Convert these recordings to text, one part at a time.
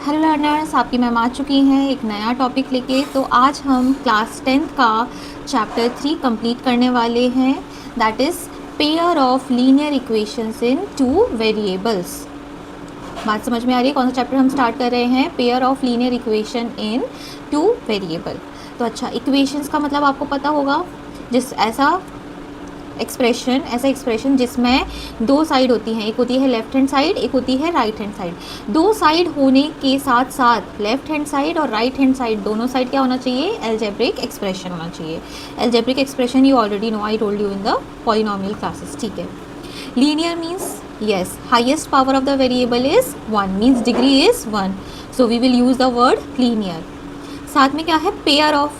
Hello learners, आपकी ma'am आ चुकी हैं एक नया टॉपिक लेके। तो आज हम क्लास 10th का चैप्टर 3 कंप्लीट करने वाले हैं, that is pair of linear equations in two variables. बात समझ में आ रही है? कौन सा चैप्टर हम स्टार्ट कर रहे हैं? Pair of linear equation in two variable. तो अच्छा, इक्वेशंस का मतलब आपको पता होगा, जिस ऐसा एक्सप्रेशन जिसमें दो साइड होती हैं, एक होती है लेफ्ट हैंड साइड, एक होती है राइट हैंड साइड। दो साइड होने के साथ साथ लेफ्ट हैंड साइड और राइट हैंड साइड दोनों साइड क्या होना चाहिए? एल्जेब्रिक एक्सप्रेशन होना चाहिए। Algebraic expression you already know, I told you in the polynomial classes. ठीक है। Linear means yes, highest power of the variable is 1, means degree is 1, so we will use the word linear। साथ में क्या है? Pair of.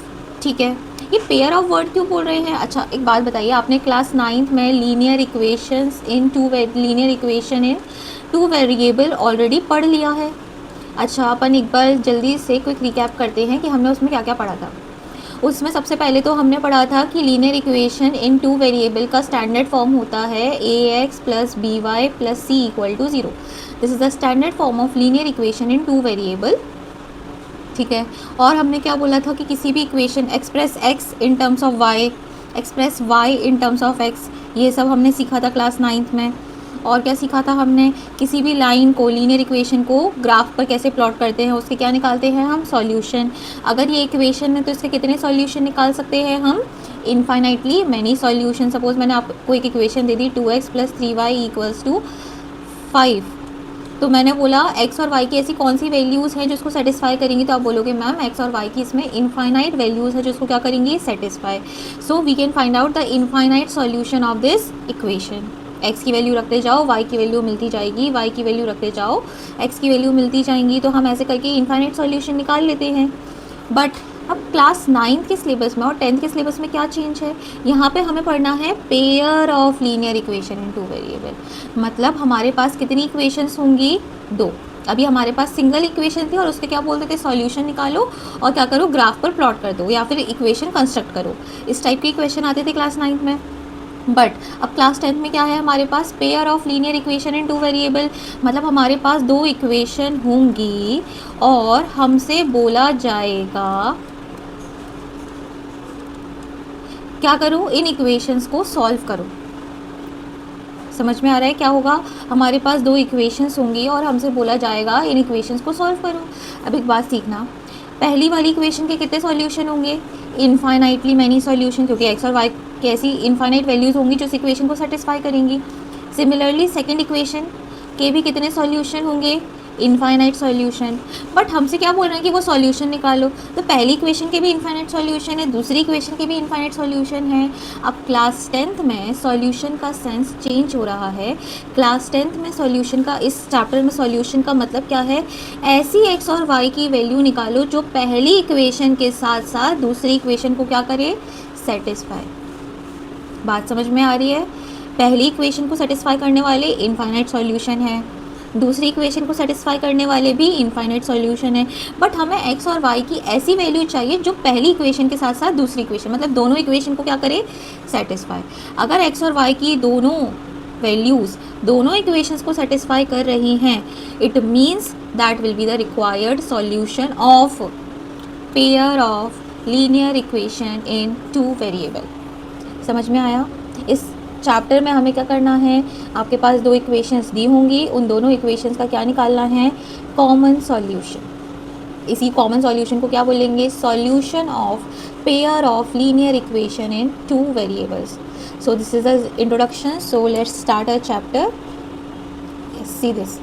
ठीक है, ये pair of word क्यों बोल रहे हैं? अच्छा, एक बात बताइए, आपने क्लास 9th में linear equation in two variable already पढ़ लिया है। अच्छा, अपन एक बार जल्दी से क्विक रिकैप करते हैं कि हमने उसमें क्या क्या पढ़ा था। उसमें सबसे पहले तो हमने पढ़ा था कि linear equation in two variable का स्टैंडर्ड फॉर्म होता है ax plus B Y plus C equal to 0। This is the standard form of linear equation in two variable. ठीक है। और हमने क्या बोला था कि किसी भी equation express x in terms of y, express y in terms of x, ये सब हमने सीखा था क्लास 9th में। और क्या सीखा था हमने? किसी भी लाइन को, लीनियर इक्वेशन को ग्राफ पर कैसे प्लॉट करते हैं, उसके क्या निकालते हैं हम? सॉल्यूशन। अगर ये इक्वेशन है तो इसके कितने सॉल्यूशन निकाल सकते हैं हम? Infinitely many solution. सपोज मैंने आपको एक इक्वेशन दे दी 2x plus 3y equals to 5, तो मैंने बोला x और y की ऐसी कौन सी वैल्यूज़ हैं जो इसको सेटिस्फाई करेंगी? तो आप बोलोगे मैम x और y की इसमें इनफाइनाइट वैल्यूज़ है जो इसको क्या करेंगी? Satisfy. So we can find out the infinite solution of this equation. x की वैल्यू रखते जाओ, y की वैल्यू मिलती जाएगी, y की वैल्यू रखते जाओ, x की वैल्यू मिलती जाएंगी। तो हम ऐसे करके इनफाइनाइट सॉल्यूशन निकाल लेते हैं। बट अब क्लास 9th के सिलेबस में और 10th के सिलेबस में क्या चेंज है? यहाँ पे हमें पढ़ना है pair of linear equation in two variable. मतलब हमारे पास कितनी इक्वेशंस होंगी? 2। अभी हमारे पास सिंगल इक्वेशन थी और उसके क्या बोलते थे? सॉल्यूशन निकालो और क्या करो? ग्राफ पर प्लॉट कर दो या फिर इक्वेशन कंस्ट्रक्ट करो। इस टाइप के इक्वेशन आते थे क्लास 9th में। बट अब क्लास 10th में क्या है हमारे पास? Pair of linear equation in two variable. मतलब हमारे पास दो इक्वेशन होंगी और हमसे बोला जाएगा क्या करो? इन इक्वेशंस को सॉल्व करो। समझ में आ रहा है क्या होगा? हमारे पास दो इक्वेशंस होंगी और हमसे बोला जाएगा इन इक्वेशंस को सॉल्व करो। अब एक बात सीखना, पहली वाली इक्वेशन के कितने सॉल्यूशन होंगे? इनफाइनाइटली मैनी सॉल्यूशन, क्योंकि एक्स और वाई की ऐसी इनफाइनाइट वैल्यूज़ होंगी जो इस इक्वेशन को सेटिस्फाई करेंगी। सिमिलरली सेकंड इक्वेशन के भी कितने सॉल्यूशन होंगे? Infinite solution. बट हमसे क्या बोल रहे हैं कि वो सॉल्यूशन निकालो। तो पहली इक्वेशन के भी इनफाइनाइट सॉल्यूशन है, दूसरी इक्वेशन के भी इनफाइनाइट सॉल्यूशन है। अब क्लास 10th में सॉल्यूशन का सेंस चेंज हो रहा है। क्लास 10th में सॉल्यूशन का, इस चैप्टर में सॉल्यूशन का मतलब क्या है? ऐसी एक्स और वाई की वैल्यू निकालो जो पहली इक्वेशन के साथ साथ दूसरी इक्वेशन को क्या करे? सेटिस्फाई। बात समझ में आ रही है? पहली इक्वेशन को सेटिस्फाई करने वाले इनफाइनाइट सॉल्यूशन है, दूसरी इक्वेशन को सेटिस्फाई करने वाले भी इनफाइनाइट सॉल्यूशन है। बट हमें एक्स और वाई की ऐसी वैल्यू चाहिए जो पहली इक्वेशन के साथ साथ दूसरी इक्वेशन, मतलब दोनों इक्वेशन को क्या करे? सेटिस्फाई। अगर एक्स और वाई की दोनों वैल्यूज़ दोनों इक्वेशंस को सेटिस्फाई कर रही हैं, it means that will be the required solution of pair of linear equation in two variable. समझ में आया? इस चैप्टर में हमें क्या करना है? आपके पास दो इक्वेशंस दी होंगी, उन दोनों इक्वेशंस का क्या निकालना है? Common solution. इसी कॉमन सॉल्यूशन को क्या बोलेंगे? Solution of pair of linear equation in two variables. So this is the introduction, so let's start a chapter. See this,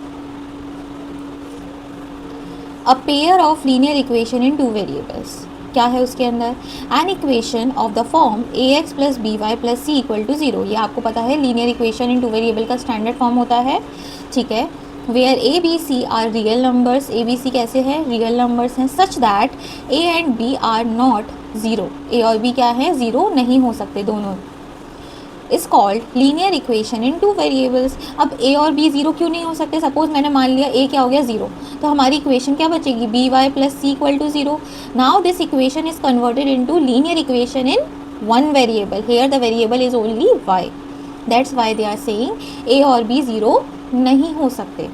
a pair of linear equation in two variables. क्या है उसके अंदर? An equation of the form A X plus B Y plus C equal to 0। ये आपको पता है linear equation in two variable का standard form होता है। ठीक है। Where A B C are real numbers, A B C कैसे हैं? रियल नंबर्स हैं। Such that A and B are not 0, A और बी क्या है? 0 नहीं हो सकते दोनों। Is called linear equation in two variables. अब ए और बी 0 क्यों नहीं हो सकते? सपोज मैंने मान लिया ए क्या हो गया? 0, तो हमारी इक्वेशन क्या बचेगी? B Y plus C equal to 0। Now this equation is converted into linear equation in one variable. Here the variable is only Y, that's why they are saying A और बी 0 नहीं हो सकते।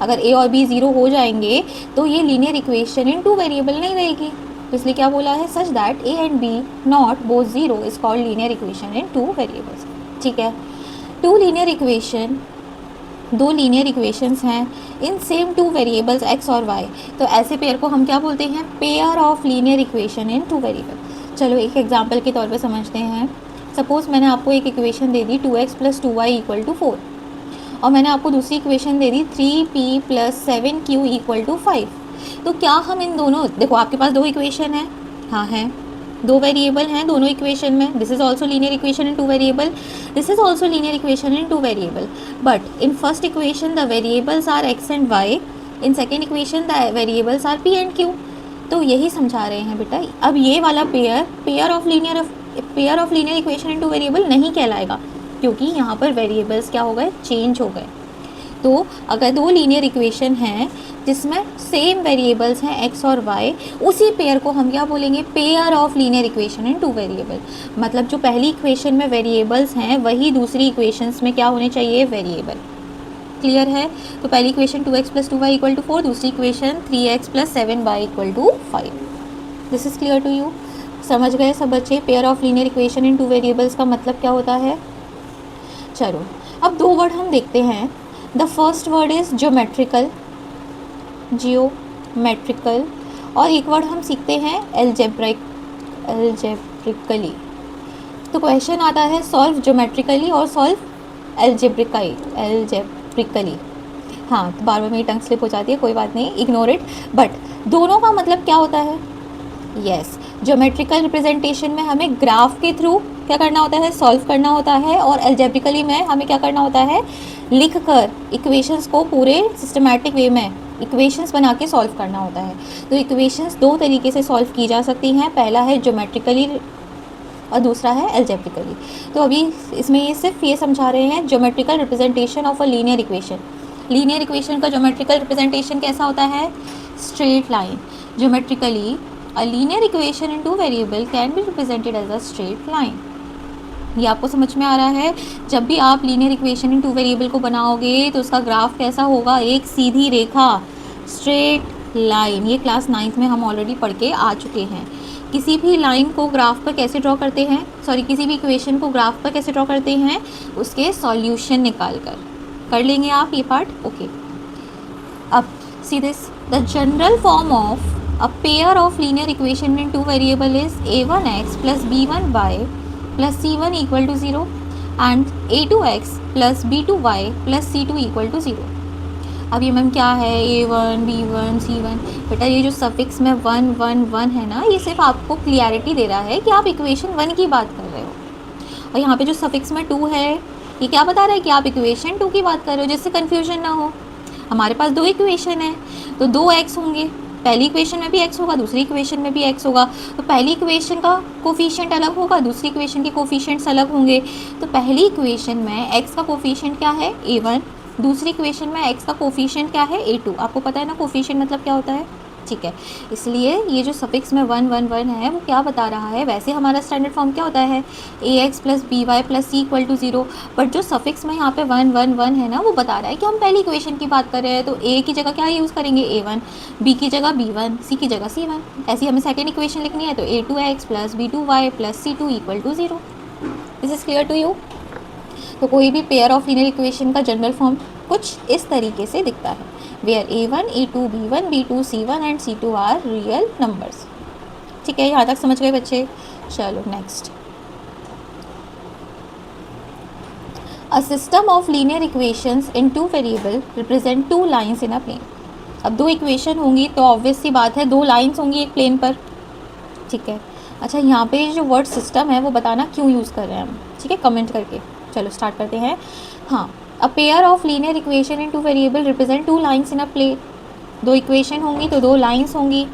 अगर ए और be zero हो जाएंगे तो ये linear equation in two variable नहीं रहेगी। तो इसलिए क्या बोला है, such that A and B not both zero is called linear equation in two variables. ठीक है, टू लीनियर इक्वेशन, दो लीनियर इक्वेशंस हैं in same two variables X और वाई, तो ऐसे पेयर को हम क्या बोलते हैं, pair of linear equation in two variable. चलो एक एग्जांपल के तौर पे समझते हैं। सपोज़ मैंने आपको एक इक्वेशन दे दी 2x + 2y = 4 और मैंने आपको दूसरी इक्वेशन दे दी 3p + 7q = 5। तो क्या हम इन दोनों, देखो आपके पास दो इक्वेशन है, हाँ है, दो वेरिएबल हैं दोनों इक्वेशन में, this is also linear equation in two variable, this is also linear equation in two variable, but in first equation the variables are x and y, in second equation the variables are p and q। तो यही समझा रहे हैं बेटा, अब ये वाला pair of linear equation in two variable नहीं कहलाएगा, क्योंकि यहाँ पर वेरिएबल्स क्या हो गए, चेंज हो गए। तो अगर दो लीनियर इक्वेशन हैं जिसमें सेम वेरिएबल्स हैं एक्स और वाई, उसी पेयर को हम क्या बोलेंगे, pair of linear equation in two variable. मतलब जो पहली इक्वेशन में वेरिएबल्स हैं वही दूसरी इक्वेशंस में क्या होने चाहिए, वेरिएबल। क्लियर है? तो पहली इक्वेशन 2x + 2y = 4, दूसरी equation 3x + 7y = 5। This is clear to you? समझ गए सब बच्चे pair of linear equation in two variables का मतलब क्या होता है? चलो अब दो वर्ड हम देखते हैं। The first word is geometrical, geometrical, और एक वर्ड हम सीखते हैं एल्जेब्रिकली। तो क्वेश्चन आता है सॉल्व ज्योमेट्रिकली और सॉल्व एल्जेब्रिकली। हाँ, तो बार बार मेरी टंग स्लिप हो जाती है, कोई बात नहीं, इग्नोर इट। बट दोनों का मतलब क्या होता है? यस, ज्योमेट्रिकल रिप्रेजेंटेशन में हमें ग्राफ के थ्रू क्या करना होता है, सॉल्व करना होता है, और एल्जेब्रिकली में हमें क्या करना होता है, लिख कर इक्वेशंस को पूरे सिस्टमैटिक वे में इक्वेशंस बना के सॉल्व करना होता है। तो इक्वेशंस दो तरीके से सॉल्व की जा सकती हैं, पहला है ज्योमेट्रिकली और दूसरा है एल्जेब्रिकली। तो अभी इसमें ये सिर्फ ये समझा रहे हैं geometrical representation of a linear equation. Linear equation का ज्योमेट्रिकल रिप्रेजेंटेशन कैसा होता है, straight line. Geometrically a linear equation in two variable can be represented as a straight line. ये आपको समझ में आ रहा है? जब भी आप linear equation in two variable को बनाओगे तो उसका ग्राफ कैसा होगा, एक सीधी रेखा, स्ट्रेट लाइन। ये क्लास 9th में हम ऑलरेडी पढ़ के आ चुके हैं। किसी भी लाइन को ग्राफ पर कैसे ड्रॉ करते हैं, सॉरी किसी भी इक्वेशन को ग्राफ पर कैसे ड्रॉ करते हैं, उसके सॉल्यूशन निकाल कर लेंगे आप ये पार्ट, ओके। अब see this, the general form of a pair of linear equation in two variable is a1x plus b1y plus c1 = 0 and a2x plus b2y plus c2 = 0। अब ये मैम क्या है, a1 b1 c1? बेटा ये जो suffix में 1 1 1 है ना, ये सिर्फ आपको क्लियरिटी दे रहा है कि आप इक्वेशन 1 की बात कर रहे हो, और यहाँ पे जो सफिक्स में 2 है ये क्या बता रहा है कि आप इक्वेशन 2 की बात कर रहे हो, जिससे कन्फ्यूजन ना हो। हमारे पास दो इक्वेशन है तो दो एक्स होंगे, पहली इक्वेशन में भी x होगा, दूसरी इक्वेशन में भी x होगा। तो पहली इक्वेशन का कोफिशिएंट अलग होगा, दूसरी इक्वेशन के कोफिशिएंट्स अलग होंगे। तो पहली इक्वेशन में x का कोफिशिएंट क्या है, a1, दूसरी इक्वेशन में x का कोफिशिएंट क्या है, a2। आपको पता है ना कोफिशिएंट मतलब क्या होता है, ठीक है। इसलिए ये जो सफिक्स में 1 1 1 है वो क्या बता रहा है, वैसे हमारा स्टैंडर्ड फॉर्म क्या होता है, ax plus by plus c = 0, but जो सफिक्स में यहाँ पे 1 1 1 है ना, वो बता रहा है कि हम पहली इक्वेशन की बात कर रहे हैं। तो a की जगह क्या यूज़ करेंगे, a1, b की जगह b1, c की जगह c1। ऐसी हमें सेकेंड इक्वेशन लिखनी है तो a2x plus b2y plus c2 = 0। This is clear to you? तो कोई भी पेयर ऑफ लीनियर इक्वेशन का जनरल फॉर्म कुछ इस तरीके से दिखता है, where a1, a2, b1, b2, c1 and c2 are real numbers। ठीक है, यहाँ तक समझ गए बच्चे? चलो next, a system of linear equations in two variable represent two lines in a plane। अब दो इक्वेशन होंगी तो ऑब्वियस सी बात है दो लाइंस होंगी एक प्लेन पर, ठीक है। अच्छा, यहाँ पे जो वर्ड सिस्टम है वो बताना क्यों यूज़ कर रहे हैं हम, ठीक है, कमेंट करके। चलो स्टार्ट करते हैं। हाँ, a pair of linear equation in two variable represent two lines in a plane. दो इक्वेशन होंगी तो दो लाइन्स होंगी।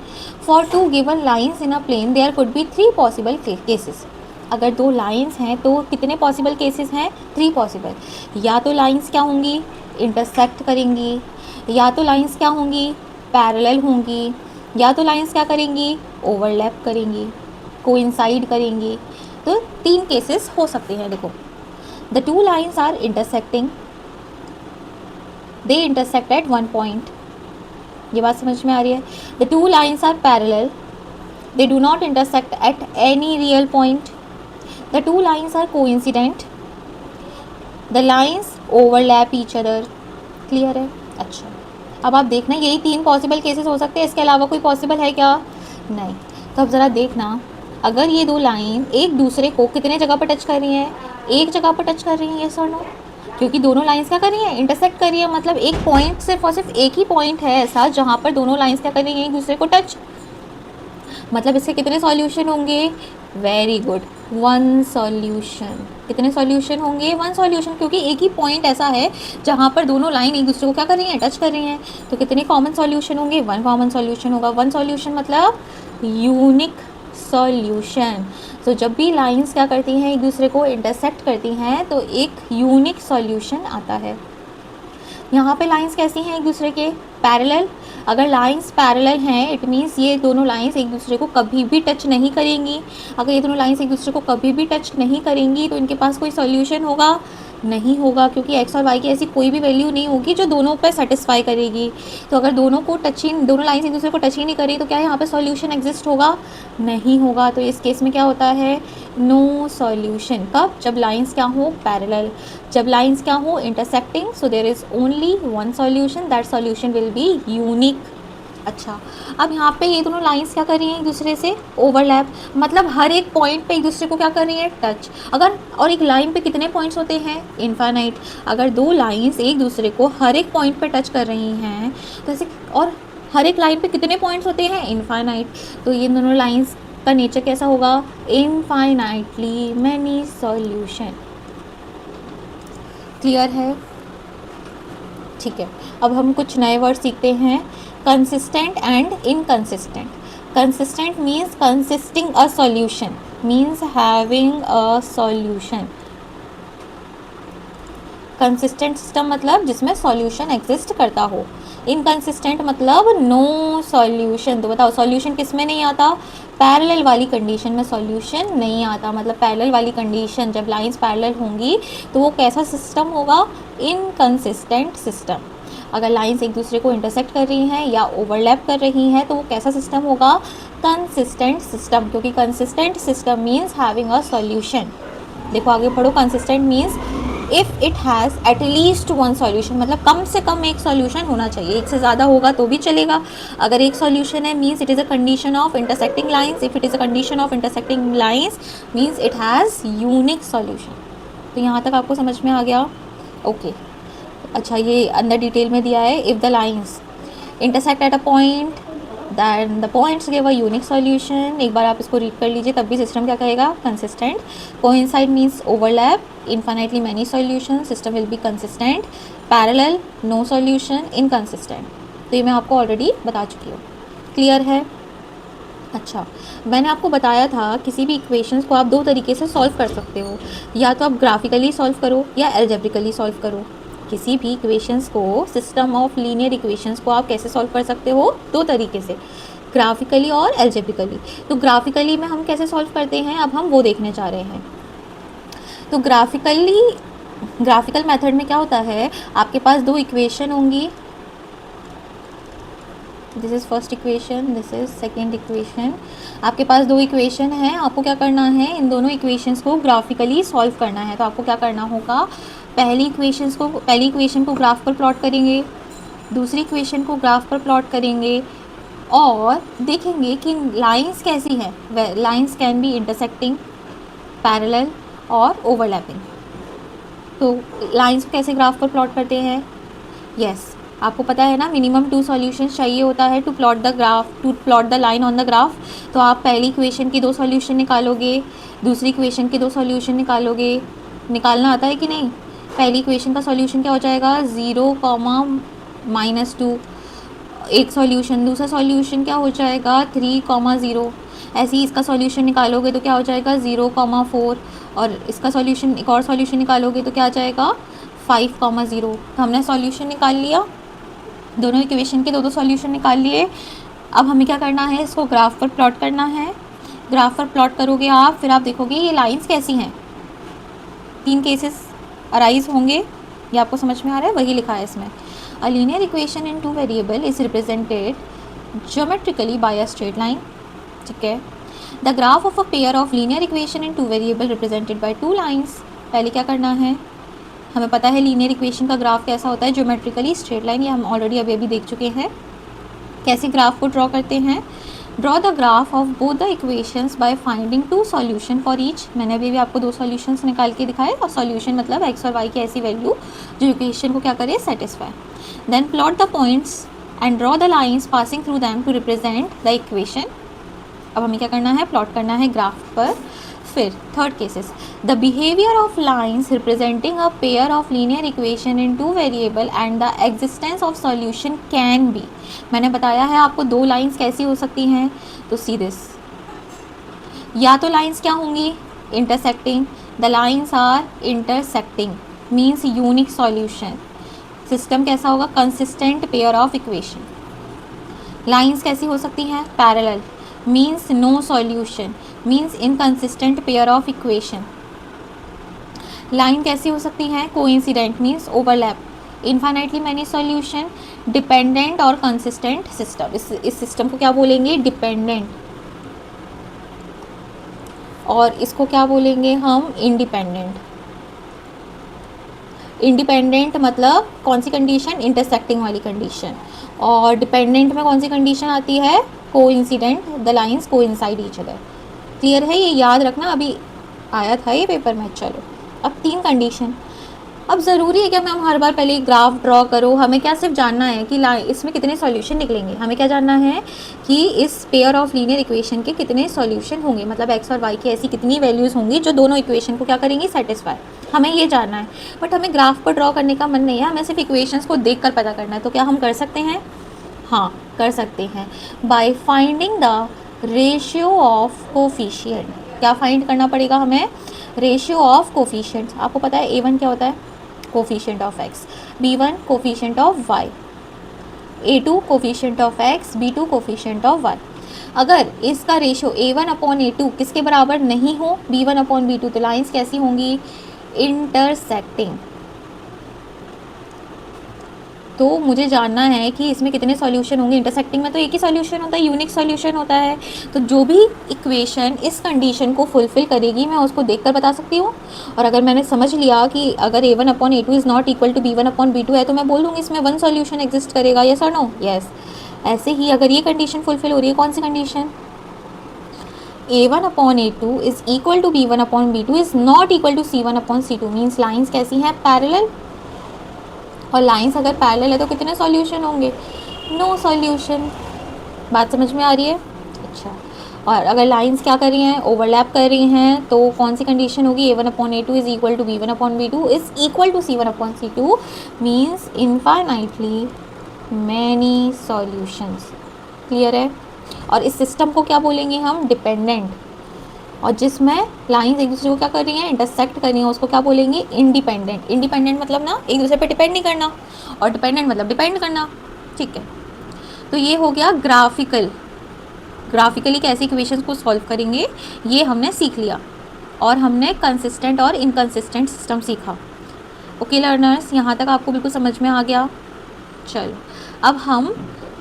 For two given lines in a plane there could be 3 possible cases. अगर दो लाइन्स हैं तो कितने पॉसिबल केसेस हैं, 3 पॉसिबल। या तो लाइन्स क्या होंगी, इंटरसेक्ट करेंगी, या तो लाइन्स क्या होंगी, पैरेलल होंगी, या तो लाइन्स क्या करेंगी, ओवरलैप करेंगी, कोइंसाइड करेंगी। तो 3 केसेस हो सकते हैं। देखो, the two lines are intersecting, they intersect at one point. ये बात समझ में आ रही है? The two lines are parallel, they do not intersect at any real point, the two lines are coincident, the lines overlap each other. Clear है? अच्छा, अब आप देखना यही 3 पॉसिबल केसेस हो सकते हैं, इसके अलावा कोई पॉसिबल है क्या? नहीं। तो अब ज़रा देखना, अगर ये दो लाइन एक दूसरे को कितने जगह पर टच कर रही हैं? एक जगह पर टच कर रही हैं, यस और नो? क्योंकि दोनों लाइंस क्या कर रही हैं? इंटरसेक्ट कर रही है, मतलब एक पॉइंट सिर्फ और सिर्फ एक ही पॉइंट है ऐसा जहाँ पर दोनों लाइंस क्या कर रही हैं? एक दूसरे को टच। मतलब इसके कितने सॉल्यूशन होंगे? Very good, 1 solution. कितने सॉल्यूशन होंगे? 1 सॉल्यूशन, क्योंकि एक ही पॉइंट ऐसा है जहाँ पर दोनों लाइन एक दूसरे को क्या कर रही हैं? टच कर रही हैं। तो कितने कॉमन सॉल्यूशन होंगे? 1 कॉमन सॉल्यूशन होगा। 1 सॉल्यूशन मतलब यूनिक सॉल्यूशन। तो जब भी लाइंस क्या करती हैं? एक दूसरे को इंटरसेक्ट करती हैं तो एक यूनिक सॉल्यूशन आता है। यहाँ पे लाइंस कैसी हैं? एक दूसरे के पैरेलल। अगर लाइंस पैरेलल हैं इट मीन्स ये दोनों लाइंस एक दूसरे को कभी भी टच नहीं करेंगी। अगर ये दोनों लाइंस एक दूसरे को कभी भी टच नहीं करेंगी तो इनके पास कोई सॉल्यूशन होगा? नहीं होगा, क्योंकि एक्स और वाई की ऐसी कोई भी वैल्यू नहीं होगी जो दोनों पे सेटिस्फाई करेगी। तो अगर दोनों लाइंस एक दूसरे को टच ही नहीं करी तो क्या यहाँ पे सॉल्यूशन एग्जिस्ट होगा? नहीं होगा। तो इस केस में क्या होता है? No solution. कब? जब लाइंस क्या हो? पैरेलल। जब लाइंस क्या हो? Intersecting. So there is only 1 solution, that solution will be unique. अच्छा, अब यहाँ पे ये दोनों लाइंस क्या कर रही हैं? एक दूसरे से ओवरलैप, मतलब हर एक पॉइंट पे एक दूसरे को क्या कर रही है? टच। अगर और एक लाइन पे कितने पॉइंट्स होते हैं? इनफाइनाइट। अगर दो लाइंस एक दूसरे को हर एक पॉइंट पे टच कर रही हैं तो ऐसे, और हर एक लाइन पे कितने पॉइंट्स होते हैं? इनफाइनाइट। तो ये दोनों लाइंस का नेचर कैसा होगा? Infinitely many solution. क्लियर है? ठीक है, अब हम कुछ नए वर्ड सीखते हैं, consistent and inconsistent. Consistent means consisting a solution, means having a solution. Consistent system मतलब जिसमें सॉल्यूशन एग्जिस्ट करता हो। इनकंसिस्टेंट मतलब नो सॉल्यूशन। तो बताओ सॉल्यूशन किस में नहीं आता? पैरेलल वाली कंडीशन में सॉल्यूशन नहीं आता। मतलब पैरेलल वाली कंडीशन जब लाइंस पैरेलल होंगी तो वो कैसा सिस्टम होगा? Inconsistent system. अगर लाइंस एक दूसरे को इंटरसेक्ट कर रही हैं या ओवरलैप कर रही हैं तो वो कैसा सिस्टम होगा? कंसिस्टेंट सिस्टम, क्योंकि consistent system means having a solution. देखो आगे पढ़ो, consistent means if it has at least 1 solution, मतलब कम से कम एक सॉल्यूशन होना चाहिए। एक से ज़्यादा होगा तो भी चलेगा। अगर एक सॉल्यूशन है means it is a condition of intersecting lines. If it is a condition of intersecting lines means it has unique solution. तो यहाँ तक आपको समझ में आ गया? ओके। अच्छा, ये अंदर डिटेल में दिया है, if the lines intersect at a point then the points give a unique solution. एक बार आप इसको रीड कर लीजिए तब भी सिस्टम क्या कहेगा? Consistent. Coincide means overlap, infinitely many solution, system will be consistent. Parallel, no solution, inconsistent. तो ये मैं आपको ऑलरेडी बता चुकी हूँ। क्लियर है? अच्छा, मैंने आपको बताया था किसी भी इक्वेशंस को आप 2 तरीके से सॉल्व कर सकते हो, या तो आप ग्राफिकली सॉल्व करो या एल्जेब्रिकली सॉल्व करो। किसी भी इक्वेशंस को, सिस्टम ऑफ लीनियर इक्वेशंस को आप कैसे सॉल्व कर सकते हो? 2 तरीके से, ग्राफिकली और एल्जेब्रिकली। तो ग्राफिकली में हम कैसे सॉल्व करते हैं अब हम वो देखने जा रहे हैं। तो ग्राफिकल मेथड में क्या होता है? आपके पास 2 इक्वेशन होंगी, this is first equation, this is second equation. आपके पास 2 इक्वेशन हैं, आपको क्या करना है? इन दोनों इक्वेशंस को ग्राफिकली सॉल्व करना है। तो आपको क्या करना होगा? पहली इक्वेशन को ग्राफ पर प्लॉट करेंगे, दूसरी इक्वेशन को ग्राफ पर प्लॉट करेंगे और देखेंगे कि लाइंस कैसी हैं। Lines can be intersecting, parallel और ओवरलैपिंग। तो लाइंस को कैसे ग्राफ पर प्लॉट करते हैं? यस, आपको पता है ना, मिनिमम 2 सॉल्यूशंस चाहिए होता है to plot the line on the graph. तो आप पहली इक्वेशन की 2 सॉल्यूशन निकालोगे, दूसरी इक्वेशन के 2 सॉल्यूशन निकालोगे। निकालना आता है कि नहीं? पहली इक्वेशन का सॉल्यूशन क्या हो जाएगा? 0, -2 एक सॉल्यूशन। दूसरा सॉल्यूशन क्या हो जाएगा? 3, 0। ऐसे ही इसका सॉल्यूशन निकालोगे तो क्या हो जाएगा? 0, 4। और इसका सॉल्यूशन, एक और सॉल्यूशन निकालोगे तो क्या आ जाएगा? 5, 0। तो हमने सॉल्यूशन निकाल लिया, दोनों इक्वेशन के 2 सॉल्यूशन निकाल लिए। अब हमें क्या करना है? इसको ग्राफ पर प्लॉट करना है। ग्राफ पर प्लॉट करोगे आप, फिर आप देखोगे ये लाइंस कैसी हैं। 3 केसेस अराइज होंगे, ये आपको समझ में आ रहा है? वही लिखा है इसमें। A linear equation in two variable is represented geometrically by a straight line, ठीक है। The graph of a pair of linear equation in two variable represented by two lines. पहले क्या करना है, हमें पता है लीनियर इक्वेशन का ग्राफ कैसा होता है, ज्योमेट्रिकली स्ट्रेट लाइन, ये हम ऑलरेडी अभी देख चुके हैं। कैसे ग्राफ को ड्रॉ करते हैं, draw the graph of both the equations by finding two solution for each. मैंने अभी भी आपको दो सॉल्यूशंस निकाल के दिखाए, और सॉल्यूशन मतलब एक्स और वाई की ऐसी वैल्यू जो इक्वेशन को क्या करे, satisfy. Then plot the points and draw the lines passing through them to represent the equation. अब हमें क्या करना है, प्लॉट करना है ग्राफ पर। फिर third cases, the behaviour of lines representing a pair of linear equation in two variable and the existence of solution can be. मैंने बताया है आपको दो लाइन्स कैसी हो सकती हैं, तो सी दिस, या तो लाइन्स क्या होंगी, intersecting, the lines are intersecting means unique solution. System कैसा होगा, consistent pair of equation. Lines कैसी हो सकती हैं, parallel means no solution means inconsistent pair of equation. Line कैसी हो सकती हैं, coincident means overlap, infinitely many solution, dependent और कंसिस्टेंट सिस्टम। इस सिस्टम को क्या बोलेंगे, डिपेंडेंट, और इसको क्या बोलेंगे हम, इंडिपेंडेंट। इंडिपेंडेंट मतलब कौन सी कंडीशन, इंटरसेक्टिंग वाली कंडीशन, और डिपेंडेंट में कौन सी कंडीशन आती है, coincident, the lines coincide each other. Clear है, ये याद रखना, अभी आया था ये पेपर में। चलो अब तीन कंडीशन। अब ज़रूरी है कि हम हर बार पहले ग्राफ ड्रॉ करो, हमें क्या सिर्फ जानना है कि इसमें कितने सॉल्यूशन निकलेंगे। हमें क्या जानना है कि इस पेयर ऑफ लीनियर इक्वेशन के कितने सॉल्यूशन होंगे, मतलब एक्स और वाई की ऐसी कितनी वैल्यूज़ होंगी जो दोनों इक्वेशन को क्या करेंगी, सेटिस्फाई। हमें ये जानना है, बट हमें ग्राफ पर ड्रॉ करने का मन नहीं है, हमें सिर्फ इक्वेशंस को देख कर पता करना है। तो क्या हम कर सकते हैं, हाँ कर सकते हैं, by finding the ratio of coefficient. क्या फाइंड करना पड़ेगा हमें, रेशियो ऑफ कोफिशिएंट। आपको पता है A1 क्या होता है, coefficient of x, B1 coefficient of y, A2 coefficient of x, B2 coefficient of y। अगर इसका रेशियो A1 अपॉन A2 किसके बराबर नहीं हो, B1 अपॉन B2, तो लाइन्स कैसी होंगी, इंटरसेक्टिंग। तो मुझे जानना है कि इसमें कितने सॉल्यूशन होंगे। इंटरसेक्टिंग में तो एक ही सॉल्यूशन होता है, यूनिक सॉल्यूशन होता है। तो जो भी इक्वेशन इस कंडीशन को फुलफिल करेगी मैं उसको देखकर बता सकती हूँ। और अगर मैंने समझ लिया कि अगर A1 upon A2 is not equal to B1 upon B2 है, तो मैं बोल दूँगी इसमें वन सॉल्यूशन एग्जिस्ट करेगा, यस और नो, यस। ऐसे ही अगर ये कंडीशन फुलफिल हो रही है, कौन सी condition, A1 upon A2 is equal to B1 upon B2 is not equal to C1 upon C2, means lines कैसी हैं, पैरेलल। और लाइंस अगर पैरेलल है तो कितने सॉल्यूशन होंगे, नो सॉल्यूशन। बात समझ में आ रही है, अच्छा। और अगर लाइंस क्या कर रही हैं, ओवरलैप कर रही हैं, तो कौन सी कंडीशन होगी, A1 upon A2 is equal to B1 upon B2 is equal to C1 upon C2 means infinitely many solutions. Clear है। और इस सिस्टम को क्या बोलेंगे हम, डिपेंडेंट। और जिसमें लाइंस एक दूसरे को क्या कर रही हैं, इंटरसेक्ट कर रही हैं, उसको क्या बोलेंगे, इंडिपेंडेंट। इंडिपेंडेंट मतलब ना एक दूसरे पे डिपेंड नहीं करना, और डिपेंडेंट मतलब डिपेंड करना, ठीक है। तो ये हो गया ग्राफिकली कैसे इक्वेशंस को सॉल्व करेंगे, ये हमने सीख लिया। और हमने कंसिस्टेंट और इनकंसिस्टेंट सिस्टम सीखा। ओके लर्नर्स, यहाँ तक आपको बिल्कुल समझ में आ गया। चलो अब हम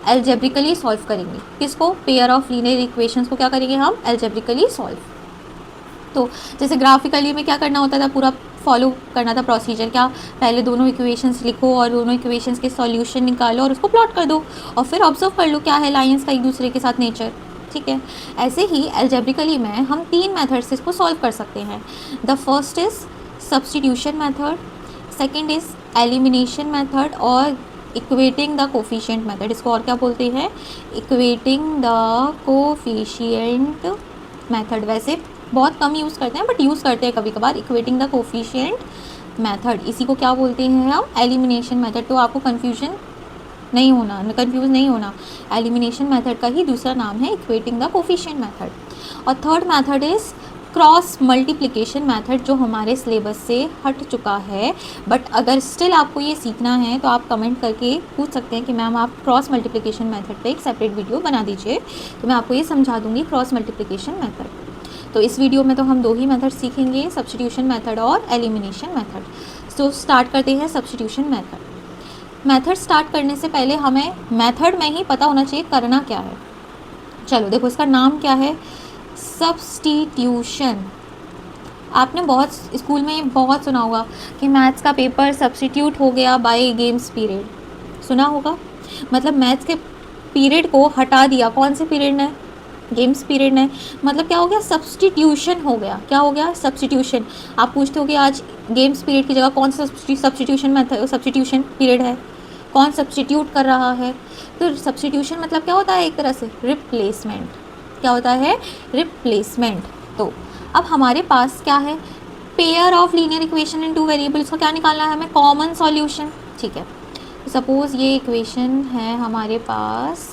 एल्जेब्रिकली सॉल्व करेंगे, किसको, पेयर ऑफ लीनियर इक्वेशंस को क्या करेंगे हम, एल्जेब्रिकली सॉल्व। तो जैसे ग्राफिकली में क्या करना होता था, पूरा फॉलो करना था प्रोसीजर, क्या, पहले दोनों इक्वेशंस लिखो और दोनों इक्वेशंस के सॉल्यूशन निकालो और उसको प्लॉट कर दो, और फिर ऑब्जर्व कर लो क्या है लाइंस का एक दूसरे के साथ नेचर, ठीक है। ऐसे ही एल्जेब्रिकली में हम तीन मेथड से इसको सॉल्व कर सकते हैं। The first is substitution method, second is elimination method, और इक्वेटिंग द कोफिशिएंट मेथड। इसको और क्या बोलते हैं, इक्वेटिंग द कोफिशिएंट मेथड। वैसे बहुत कम यूज़ करते हैं, बट यूज़ करते हैं कभी कभार, इक्वेटिंग द कोफिशिएंट मेथड। इसी को क्या बोलते हैं हम, एलिमिनेशन मेथड। तो आपको कंफ्यूज नहीं होना, एलिमिनेशन मेथड का ही दूसरा नाम है इक्वेटिंग द कोफिशिएंट मेथड। और third method is cross multiplication method, जो हमारे सिलेबस से हट चुका है, बट अगर स्टिल आपको ये सीखना है तो आप कमेंट करके पूछ सकते हैं कि मैम आप क्रॉस मल्टीप्लिकेशन मेथड पे एक सेपरेट वीडियो बना दीजिए, तो मैं आपको ये समझा दूँगी क्रॉस मल्टीप्लिकेशन मेथड। तो इस वीडियो में तो हम दो ही मेथड सीखेंगे, सब्स्टिट्यूशन मेथड और एलिमिनेशन मेथड। तो स्टार्ट करते हैं सब्स्टिट्यूशन मेथड। मेथड स्टार्ट करने से पहले हमें मेथड में ही पता होना चाहिए करना क्या है। चलो देखो, इसका नाम क्या है, सब्स्टिट्यूशन। आपने बहुत स्कूल में बहुत सुना होगा कि मैथ्स का पेपर सब्स्टिट्यूट हो गया बाय गेम्स पीरियड, सुना होगा। मतलब मैथ्स के पीरियड को हटा दिया, कौन से पीरियड ने, गेम्स पीरियड ने। मतलब क्या हो गया, सब्स्टिट्यूशन हो गया। क्या हो गया, सब्स्टिट्यूशन। आप पूछते हो कि आज गेम्स पीरियड की जगह कौन सा सब्स्टिट्यूशन मेथड, सब्स्टिट्यूशन पीरियड है, कौन सब्स्टिट्यूट कर रहा है। तो सब्स्टिट्यूशन मतलब क्या होता है, एक तरह से रिप्लेसमेंट। क्या होता है, रिप्लेसमेंट। तो अब हमारे पास क्या है, pair of linear equation in two variables का क्या निकालना है हमें, कॉमन सॉल्यूशन। ठीक है, सपोज ये इक्वेशन है हमारे पास,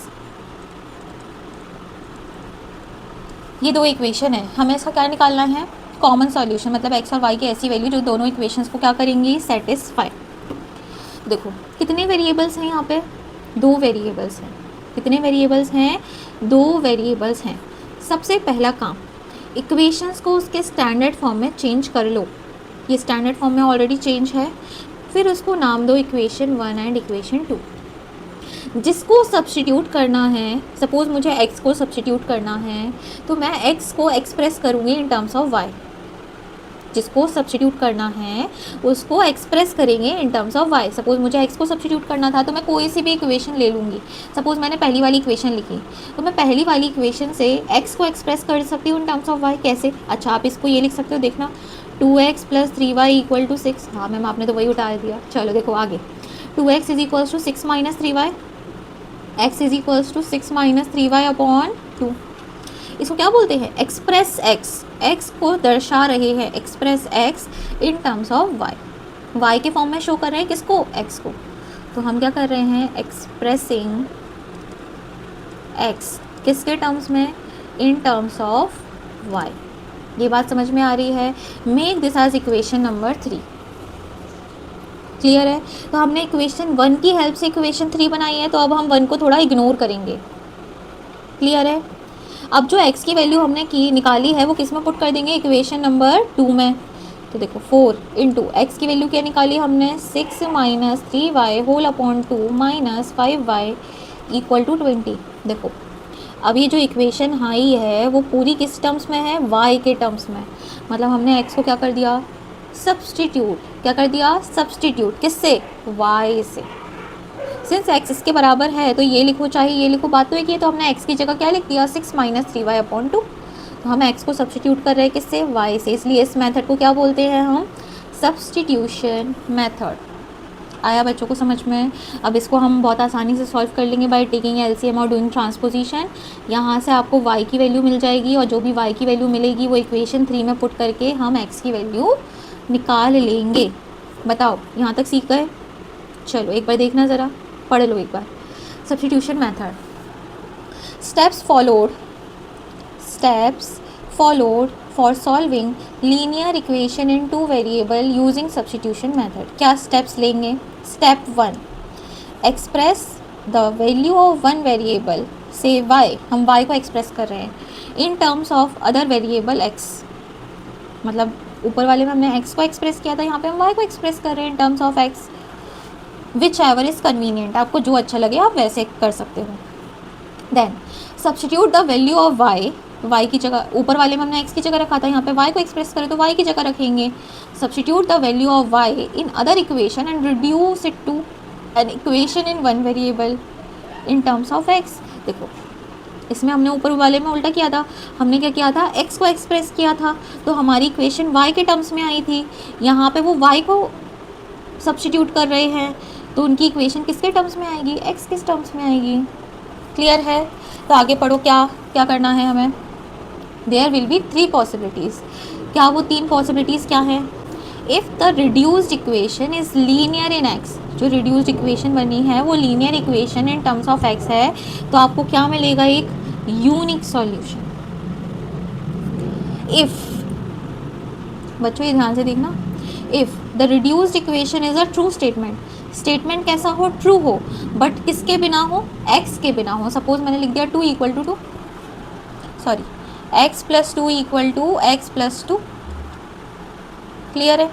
ये दो इक्वेशन है, हमें इसका क्या निकालना है, कॉमन सॉल्यूशन। मतलब एक्स और वाई की ऐसी वैल्यू जो दोनों इक्वेशंस को क्या करेंगी, सेटिस्फाई। देखो कितने वेरिएबल्स हैं यहाँ पे, दो वेरिएबल्स हैं। कितने वेरिएबल्स हैं, दो वेरिएबल्स हैं। सबसे पहला काम, इक्वेशंस को उसके स्टैंडर्ड फॉर्म में चेंज कर लो। ये स्टैंडर्ड फॉर्म में ऑलरेडी चेंज है। फिर उसको नाम दो इक्वेशन 1 एंड इक्वेशन 2। जिसको सब्स्टिट्यूट करना है, सपोज मुझे x को सब्स्टिट्यूट करना है, तो मैं x को एक्सप्रेस करूँगी इन टर्म्स ऑफ y। जिसको सब्स्टिट्यूट करना है उसको एक्सप्रेस करेंगे इन टर्म्स ऑफ y। सपोज मुझे x को सब्स्टिट्यूट करना था तो मैं कोई सी भी इक्वेशन ले लूँगी। सपोज मैंने पहली वाली इक्वेशन लिखी, तो मैं पहली वाली इक्वेशन से x को एक्सप्रेस कर सकती हूँ इन टर्म्स ऑफ y। कैसे, अच्छा आप इसको ये लिख सकते हो, देखना 2x + 3y = 6। हाँ मैम आपने तो वही उतार दिया। चलो देखो आगे, 2x = 6 - 3y, x = 6 - 3y/2। इसको क्या बोलते हैं, एक्सप्रेस x। x को दर्शा रहे हैं, express x in terms of y। y के फॉर्म में शो कर रहे हैं किसको, x को। तो हम क्या कर रहे हैं, एक्सप्रेसिंग x किसके टर्म्स में, इन टर्म्स ऑफ y। ये बात समझ में आ रही है। Make this as equation number 3। Clear है। तो हमने इक्वेशन 1 की हेल्प से इक्वेशन 3 बनाई है, तो अब हम 1 को थोड़ा इग्नोर करेंगे। क्लियर है। अब जो x की वैल्यू हमने निकाली है वो किस में पुट कर देंगे, इक्वेशन नंबर 2 में। तो देखो 4 × x की वैल्यू क्या निकाली हमने, 6 - 3y होल अपॉन 2 - 5y = 20। देखो अब ये जो इक्वेशन आई है वो पूरी किस टर्म्स में है, y के टर्म्स में। मतलब हमने x को क्या कर दिया, सब्स्टिट्यूट। क्या कर दिया, सब्स्टिट्यूट। किससे, y से। सिंस x इसके बराबर है तो ये लिखो चाहे ये लिखो, बात तो एक ही है। तो हमने x की जगह क्या लिख दिया, 6 - 3y/2। तो हम x को सब्स्टिट्यूट कर रहे हैं किससे, y से। इसलिए इस मेथड को क्या बोलते हैं हम, सब्स्टिट्यूशन मेथड। आया बच्चों को समझ में। अब इसको हम बहुत आसानी से सॉल्व कर लेंगे बाय टेकिंग एलसीएम और डूइंग ट्रांसपोजिशन। यहाँ से आपको y की वैल्यू मिल जाएगी और जो भी y की वैल्यू मिलेगी वो इक्वेशन 3 में पुट करके हम x की वैल्यू निकाल लेंगे। बताओ यहाँ तक सीख गए। चलो एक बार देखना ज़रा, पढ़ लो एक बार। Substitution method, steps followed for solving linear equation in 2 variable using substitution method. क्या स्टेप्स लेंगे, step 1, express the value of one variable से y। हम y को एक्सप्रेस कर रहे हैं in terms of other variable x। मतलब ऊपर वाले में हमने x को एक्सप्रेस किया था, यहाँ पे हम y को एक्सप्रेस कर रहे हैं in terms of x। Whichever is convenient, आपको जो अच्छा लगे आप वैसे कर सकते हो। Then substitute the value of y की जगह, ऊपर वाले में हमने x की जगह रखा था, यहाँ पे y को एक्सप्रेस करें तो y की जगह रखेंगे। Substitute the value of y in other equation and reduce it to an equation in one variable in terms of x। देखो इसमें हमने ऊपर वाले में उल्टा किया था, हमने क्या किया था, x को एक्सप्रेस किया था तो हमारी इक्वेशन y के टर्म्स में आई थी। यहाँ पे वो y को सब्स्टिट्यूट कर रहे हैं तो उनकी इक्वेशन किसके टर्म्स में आएगी, x किस टर्म्स में आएगी। क्लियर है। तो आगे पढ़ो, क्या क्या करना है हमें। There will be 3 possibilities. क्या वो 3 पॉसिबिलिटीज़ क्या हैं, if the reduced equation is linear in x। जो रिड्यूस्ड इक्वेशन बनी है वो linear equation in terms of x है, तो आपको क्या मिलेगा, एक यूनिक सॉल्यूशन। इफ़, बच्चों ये ध्यान से देखना, if the reduced equation is a true statement. Statement कैसा हो, ट्रू हो, बट किसके बिना हो, x के बिना हो। सपोज मैंने लिख दिया 2 = 2, सॉरी x + 2 = x + 2। क्लियर है,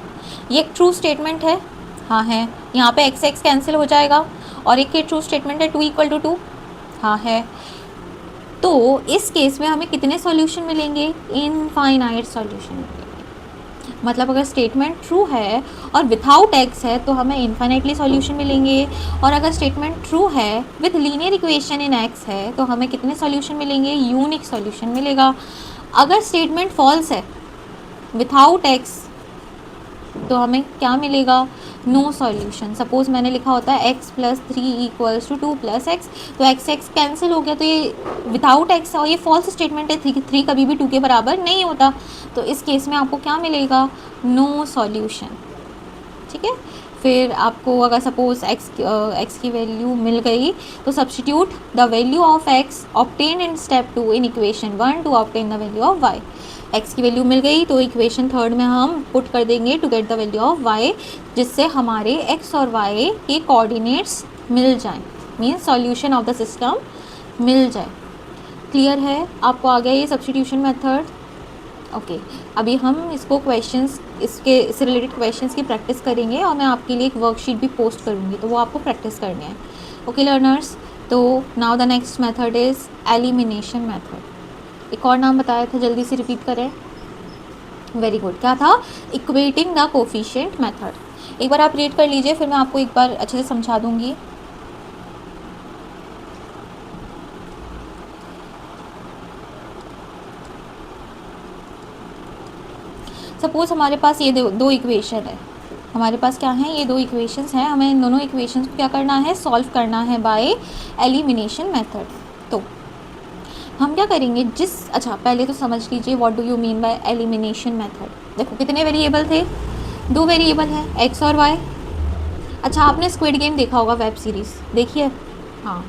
ये एक ट्रू स्टेटमेंट है, हाँ है। यहाँ पे एक्स एक्स कैंसिल हो जाएगा और एक के ट्रू स्टेटमेंट है 2 इक्वल टू 2, हाँ है। तो इस केस में हमें कितने सॉल्यूशन मिलेंगे? इनफाइनाइट सॉल्यूशन मिलेंगे। मतलब अगर स्टेटमेंट ट्रू है और विथआउट एक्स है तो हमें इनफाइनाइटली सॉल्यूशन मिलेंगे, और अगर स्टेटमेंट ट्रू है with linear equation in x है तो हमें कितने सॉल्यूशन मिलेंगे? यूनिक सॉल्यूशन मिलेगा। अगर स्टेटमेंट फॉल्स है विथआउट एक्स तो हमें क्या मिलेगा? No solution. सपोज मैंने लिखा होता है x plus 3 equals to 2 plus x, तो x x कैंसिल हो गया, तो ये विदाउट x है और ये फॉल्स स्टेटमेंट है, 3 कभी भी 2 के बराबर नहीं होता, तो इस केस में आपको क्या मिलेगा? No solution. ठीक है। फिर आपको अगर सपोज x की वैल्यू मिल गई तो substitute the value of x obtain in step 2 in equation 1 to obtain the value of y। x की वैल्यू मिल गई तो इक्वेशन थर्ड में हम पुट कर देंगे to get the value of y, जिससे हमारे x और y के कोऑर्डिनेट्स मिल जाएं, means solution of the system मिल जाए। क्लियर है? आपको आ गया ये सब्स्टिट्यूशन मेथड? ओके। अभी हम इसको क्वेश्चंस, इससे रिलेटेड क्वेश्चंस की प्रैक्टिस करेंगे और मैं आपके लिए एक वर्कशीट भी पोस्ट करूँगी, तो वो आपको प्रैक्टिस करनी है। ओके लर्नर्स, तो now the next method is elimination method. एक और नाम बताया था, जल्दी से रिपीट करें। वेरी गुड, क्या था? Equating the coefficient method. एक बार आप रीड कर लीजिए, फिर मैं आपको एक बार अच्छे से समझा दूंगी। सपोज हमारे पास ये दो इक्वेशन है, हमारे पास क्या है? ये दो इक्वेशंस हैं, हमें इन दोनों इक्वेशंस को क्या करना है? सॉल्व करना है बाय एलिमिनेशन मेथड। तो हम क्या करेंगे? अच्छा पहले तो समझ लीजिए what do you mean by elimination method. देखो कितने वेरिएबल थे? 2 वेरिएबल हैं, एक्स और वाई। अच्छा आपने स्क्विड गेम देखा होगा, वेब सीरीज़ देखिए? हाँ,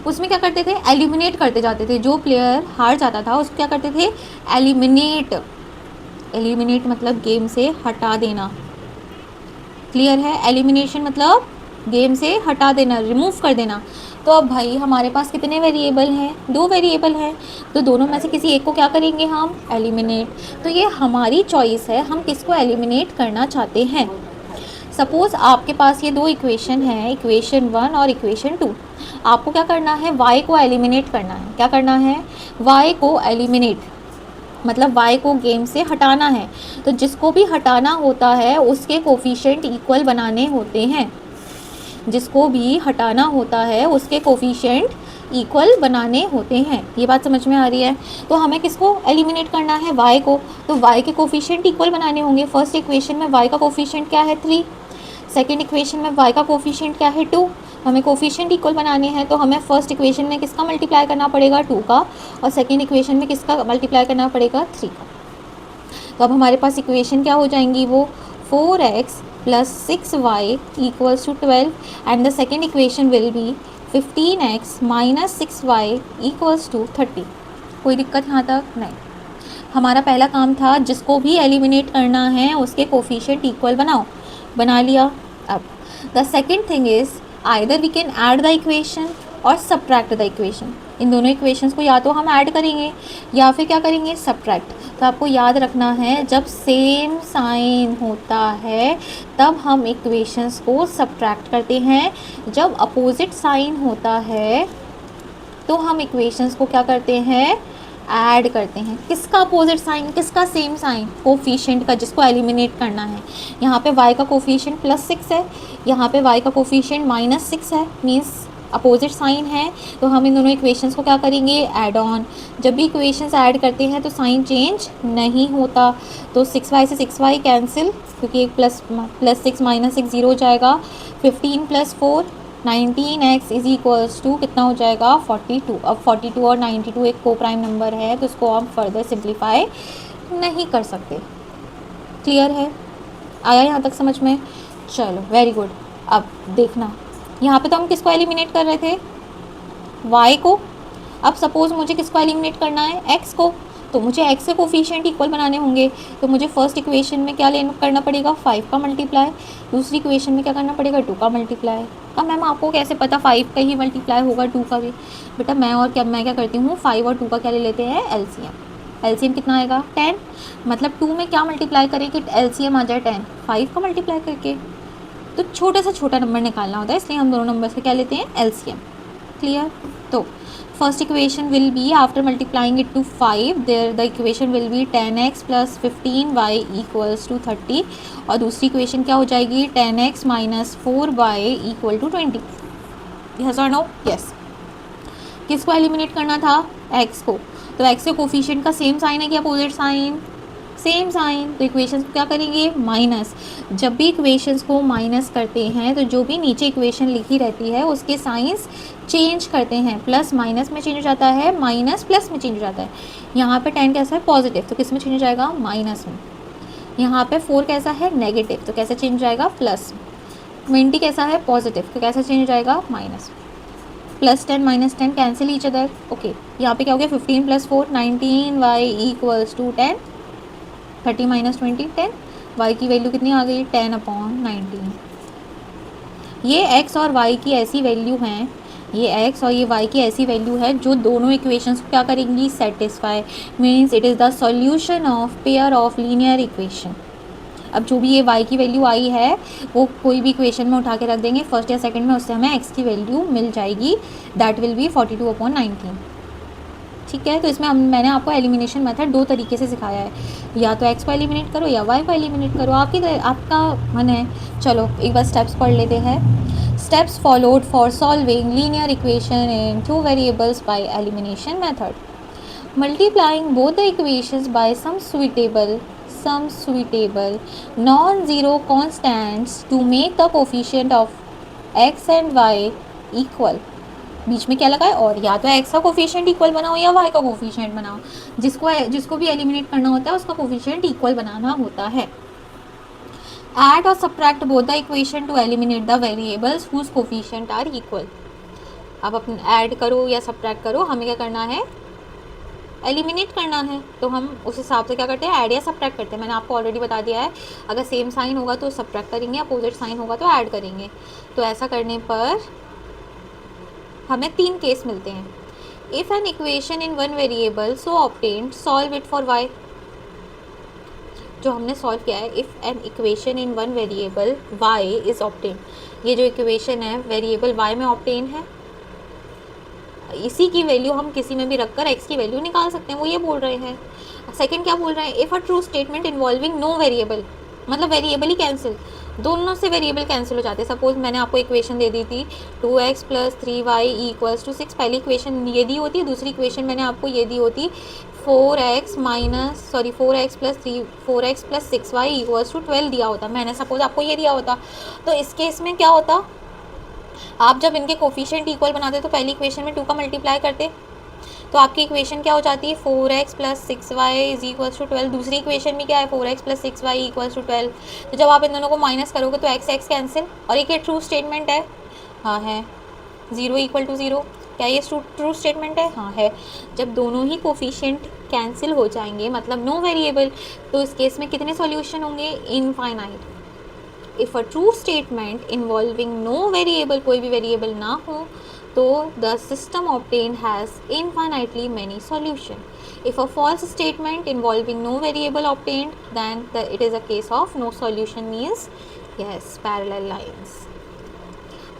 उसमें क्या करते थे? एलिमिनेट करते जाते थे। जो प्लेयर हार जाता था उसको क्या करते थे? एलिमिनेट। एलिमिनेट मतलब गेम से हटा देना। क्लियर है? एलिमिनेशन मतलब गेम से हटा देना, रिमूव कर देना। तो अब भाई हमारे पास कितने वेरिएबल हैं? 2 वेरिएबल हैं, तो दोनों में से किसी एक को क्या करेंगे हम? एलिमिनेट। तो ये हमारी चॉइस है, हम किसको एलिमिनेट करना चाहते हैं। सपोज़ आपके पास ये 2 इक्वेशन है, इक्वेशन 1 और इक्वेशन 2। आपको क्या करना है? y को एलिमिनेट करना है। क्या करना है? y को एलिमिनेट मतलब y को गेम से हटाना है। तो जिसको भी हटाना होता है उसके कोफिशिएंट इक्वल बनाने होते हैं। जिसको भी हटाना होता है उसके कोफिशिएंट इक्वल बनाने होते हैं। ये बात समझ में आ रही है? तो हमें किसको एलिमिनेट करना है? y को। तो y के कोफिशिएंट इक्वल बनाने होंगे। फर्स्ट इक्वेशन में y का कोफिशिएंट क्या है? 3। सेकेंड इक्वेशन में y का कोफिशिएंट क्या है? 2। हमें कोफिशिएंट इक्वल बनाने हैं तो हमें फर्स्ट इक्वेशन में किसका मल्टीप्लाई करना पड़ेगा? 2 का, और सेकेंड इक्वेशन में किसका मल्टीप्लाई करना पड़ेगा? 3 का। तो अब हमारे पास इक्वेशन क्या हो जाएंगी? वो 4x plus 6y equals to 12 and the second equation will be 15x minus 6y equals to 30। कोई दिक्कत यहाँ तक? नहीं। हमारा पहला काम था जिसको भी एलिमिनेट करना है उसके कोफिशिएंट इक्वल बनाओ, बना लिया। अब the second thing is either we can add the equation और सब्ट्रैक्ट द इक्वेशन। इन दोनों इक्वेशंस को या तो हम ऐड करेंगे या फिर क्या करेंगे? सब्ट्रैक्ट। तो आपको याद रखना है जब सेम साइन होता है तब हम इक्वेशंस को सब्ट्रैक्ट करते हैं, जब अपोजिट साइन होता है तो हम इक्वेशंस को क्या करते हैं? ऐड करते हैं। किसका अपोजिट साइन, किसका सेम साइन? कोफिशिएंट का, जिसको एलिमिनेट करना है। यहाँ पे y का कोफिशिएंट +6 है, यहाँ पे y का कोफिशिएंट -6 है, मीन्स अपोजिट साइन है। तो हम इन दोनों इक्वेशंस को क्या करेंगे? Add on. जब भी इक्वेशंस ऐड करते हैं तो साइन चेंज नहीं होता, तो 6y से 6y कैंसिल, क्योंकि एक +6 -6 0 हो जाएगा। 15 + 4 19x इज इक्वल्स टू कितना हो जाएगा? 42। अब 42 और 92 एक को प्राइम नंबर है तो इसको हम फर्दर सिंप्लीफाई नहीं कर सकते। क्लियर है? आया यहाँ तक समझ में? चलो वेरी गुड। अब देखना, यहाँ पे तो हम किसको एलिमिनेट कर रहे थे? y को। अब सपोज़ मुझे किसको एलिमिनेट करना है? x को। तो मुझे x के कोफिशिएंट इक्वल बनाने होंगे, तो मुझे फर्स्ट इक्वेशन में क्या करना पड़ेगा? 5 का मल्टीप्लाई। दूसरी इक्वेशन में क्या करना पड़ेगा? 2 का मल्टीप्लाई। अब मैम आपको कैसे पता 5 का ही मल्टीप्लाई होगा 2 का भी? बेटा मैं क्या करती हूँ, 5 और 2 का क्या ले लेते हैं? एलसीएम। एलसीएम कितना आएगा? 10। मतलब 2 में क्या मल्टीप्लाई करें कि एलसीएम आ जाए 10? 5 का मल्टीप्लाई करके। तो छोटा से छोटा नंबर निकालना होता है, इसलिए हम दोनों नंबर से क्या लेते हैं, एलसीएम। क्लियर। तो first equation will be after multiplying it to 5 there the equation will be 10x plus 15y equals to 30, और दूसरी इक्वेशन क्या हो जाएगी 10x minus 4y equal to 20। Yes और नो? यस। किसको एलिमिनेट करना था, x को, तो x के कोफिशिएंट का सेम साइन है कि अपोजिट साइन, सेम साइन, तो इक्वेशंस को क्या करेंगे, माइनस। जब भी इक्वेशंस को माइनस करते हैं तो जो भी नीचे इक्वेशन लिखी रहती है उसके साइंस चेंज करते हैं, प्लस माइनस में चेंज हो जाता है, माइनस प्लस में चेंज हो जाता है। यहाँ पे 10 कैसा है, पॉजिटिव, तो किस में चेंज हो जाएगा, माइनस में। यहाँ पे 4 कैसा है, नेगेटिव, तो कैसे चेंज हो जाएगा, प्लस। 20 कैसा है, पॉजिटिव, तो कैसे चेंज हो जाएगा, minus. Plus 10 minus 10 cancel each other. Okay, यहाँ पे क्या हो गया, 15 plus 4 19y equals to 10, 30 minus 20 10, y की वैल्यू कितनी आ गई, 10/19। ये x और y की ऐसी वैल्यू हैं, ये x और ये y की ऐसी वैल्यू है जो दोनों इक्वेशंस को क्या करेंगी, satisfy, means it is the solution of pair of linear equation. अब जो भी ये y की वैल्यू आई है वो कोई भी इक्वेशन में उठा के रख देंगे फर्स्ट या सेकंड में, उससे हमें x की वैल्यू मिल जाएगी, दैट विल बी 42/19। ठीक है, तो इसमें मैंने आपको एलिमिनेशन मेथड दो तरीके से सिखाया है, या तो x को एलिमिनेट करो या y को एलिमिनेट करो, आपका मन है। चलो एक बार स्टेप्स पढ़ लेते हैं। Steps followed for solving linear equation in 2 variables by elimination method. Multiplying both the equations bye some suitable non-zero constants to make the coefficient of x and y equal। बीच में क्या लगा है, और या तो x का कोफिशिएंट इक्वल बनाओ या y का कोफिशिएंट बनाओ, जिसको भी एलिमिनेट करना होता है उसका कोफिशिएंट इक्वल बनाना होता है। ऐड और subtract both the equation to eliminate the variables whose coefficient are equal. अब अपन ऐड करो या सब्ट्रैक्ट करो, हमें क्या करना है, एलिमिनेट करना है, तो हम उस हिसाब से क्या करते हैं, ऐड या सब्ट्रैक्ट करते हैं। मैंने आपको ऑलरेडी बता दिया है, अगर सेम साइन होगा तो सब्ट्रैक्ट करेंगे, अपोजिट साइन होगा तो ऐड करेंगे। तो ऐसा करने पर हमें 3 केस मिलते हैं। If N equation in one variable so obtained solve it for y। जो हमने सॉल्व किया है, if N equation in one variable y is obtained, ये जो इक्वेशन है वेरिएबल y में ऑब्टेन है, इसी की वैल्यू हम किसी में भी रखकर x की वैल्यू निकाल सकते हैं, वो ये बोल रहे हैं। सेकंड क्या बोल रहे हैं, if a true statement involving no variable, मतलब वेरिएबल ही कैंसिल, दोनों से वेरिएबल कैंसिल हो जाते हैं। सपोज मैंने आपको इक्वेशन दे दी थी 2x plus 3y equals to 6, पहली इक्वेशन ये दी होती है, दूसरी इक्वेशन मैंने आपको ये दी होती 4x plus 6y equals to 12 दिया होता, मैंने सपोज आपको ये दिया होता। तो इस केस में क्या होता, आप जब इनके कोफिशिएंट इक्वल बनाते तो पहली इक्वेशन में 2 का मल्टीप्लाई करते, तो आपकी इक्वेशन क्या हो जाती है, 4x plus 6y is equals to 12। दूसरी इक्वेशन में क्या है, 4x plus 6y equals to 12। तो जब आप इन दोनों को माइनस करोगे तो x कैंसिल, और एक ये ट्रू स्टेटमेंट है, हाँ है, 0 इक्वल टू 0, क्या ये ट्रू स्टेटमेंट है, हाँ है। जब दोनों ही कोफिशिएंट कैंसिल हो जाएंगे, मतलब नो वेरिएबल, तो इस केस में कितने सॉल्यूशन होंगे, infinite. If a true statement involving no variable, कोई भी वेरिएबल ना हो, तो the system obtained has infinitely many solution. If a false statement involving no variable obtained, then it is a case of no solution, means yes, parallel lines।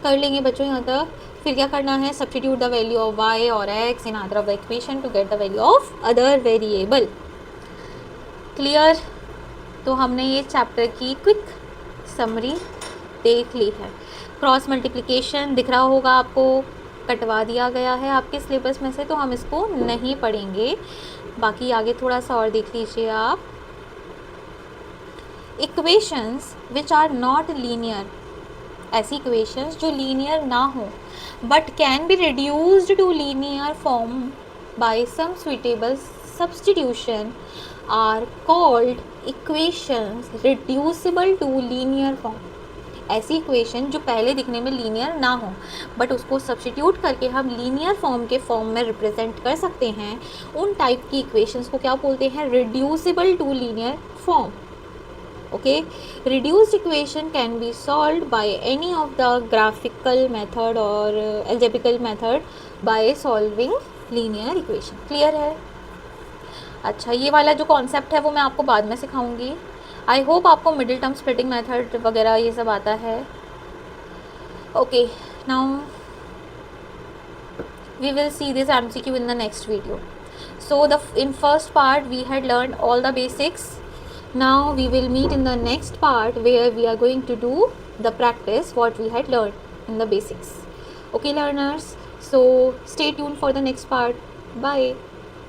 कर लेंगे बच्चों यहाँ तक। फिर क्या करना है, substitute the value of y और x in either of the equation to get the value of other variable। Clear. तो हमने ये चैप्टर की क्विक समरी देख ली है। क्रॉस मल्टीप्लिकेशन दिख रहा होगा आपको, कटवा दिया गया है आपके सिलेबस में से, तो हम इसको नहीं पढ़ेंगे, बाकी आगे थोड़ा सा और देख लीजिए आप। Equations which are not linear, ऐसी इक्वेशंस जो लीनियर ना हो but can be reduced to linear form by some suitable substitution are called equations reducible to linear form. ऐसी इक्वेशन जो पहले दिखने में लीनियर ना हो बट उसको सब्स्टिट्यूट करके हम लीनियर फॉर्म के फॉर्म में रिप्रेजेंट कर सकते हैं, उन टाइप की इक्वेशंस को क्या बोलते हैं, reducible to linear form. Okay, reduced equation can be solved by any of the graphical method और algebraic method by solving linear equation. Clear है। अच्छा, ये वाला जो कॉन्सेप्ट है वो मैं आपको बाद में सिखाऊंगी। आई होप आपको मिडिल टर्म स्प्लिटिंग मेथड वगैरह ये सब आता है। Okay, now we will see this MCQ in the next video. So in first part we had learned all the basics. Now we will meet in the next part where we are going to do the practice what we had learned in the basics. Okay learners, so stay tuned for the next part. Bye.